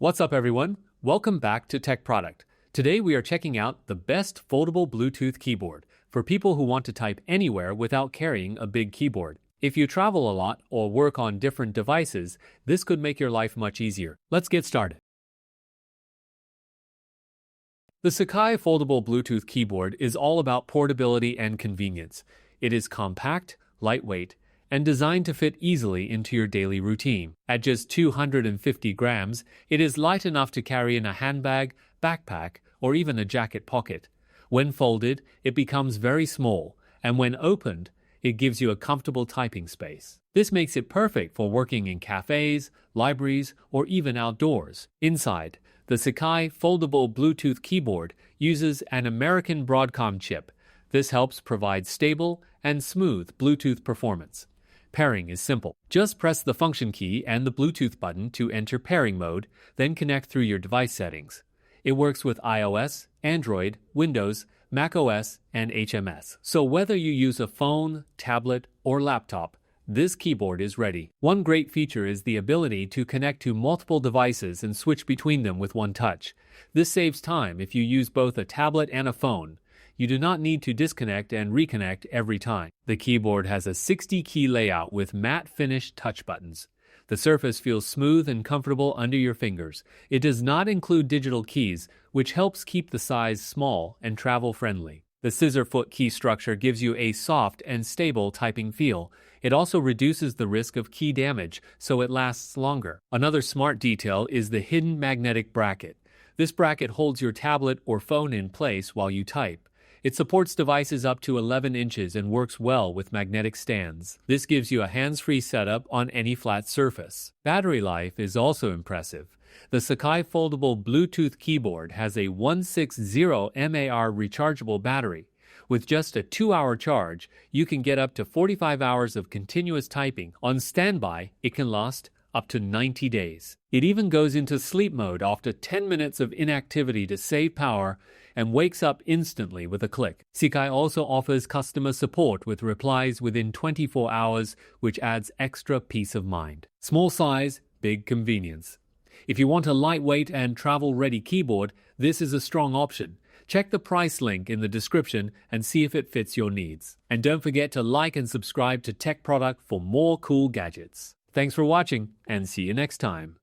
What's up, everyone? Welcome back to Tech Product. Today we are checking out the best foldable Bluetooth keyboard for people who want to type anywhere without carrying a big keyboard. If you travel a lot or work on different devices, this could make your life much easier. Let's get started. The Sakai Foldable Bluetooth Keyboard is all about portability and convenience. It is compact, lightweight, and designed to fit easily into your daily routine. At just 250 grams, it is light enough to carry in a handbag, backpack, or even a jacket pocket. When folded, it becomes very small, and when opened, it gives you a comfortable typing space. This makes it perfect for working in cafes, libraries, or even outdoors. Inside, the Sakai Foldable Bluetooth Keyboard uses an American Broadcom chip. This helps provide stable and smooth Bluetooth performance. Pairing is simple. Just press the function key and the Bluetooth button to enter pairing mode, then connect through your device settings. It works with iOS, Android, Windows, macOS, and HMS. So whether you use a phone, tablet, or laptop, this keyboard is ready. One great feature is the ability to connect to multiple devices and switch between them with one touch. This saves time if you use both a tablet and a phone. You do not need to disconnect and reconnect every time. The keyboard has a 60-key layout with matte finish touch buttons. The surface feels smooth and comfortable under your fingers. It does not include digital keys, which helps keep the size small and travel-friendly. The scissor foot key structure gives you a soft and stable typing feel. It also reduces the risk of key damage, so it lasts longer. Another smart detail is the hidden magnetic bracket. This bracket holds your tablet or phone in place while you type. It supports devices up to 11 inches and works well with magnetic stands. This gives you a hands-free setup on any flat surface. Battery life is also impressive. The Sakai Foldable Bluetooth Keyboard has a 160 mAh rechargeable battery. With just a 2-hour charge, you can get up to 45 hours of continuous typing. On standby, it can last up to 90 days. It even goes into sleep mode after 10 minutes of inactivity to save power and wakes up instantly with a click. Sakai also offers customer support with replies within 24 hours, which adds extra peace of mind. Small size, big convenience. If you want a lightweight and travel-ready keyboard, this is a strong option. Check the price link in the description and see if it fits your needs. And don't forget to like and subscribe to Tech Product for more cool gadgets. Thanks for watching, and see you next time.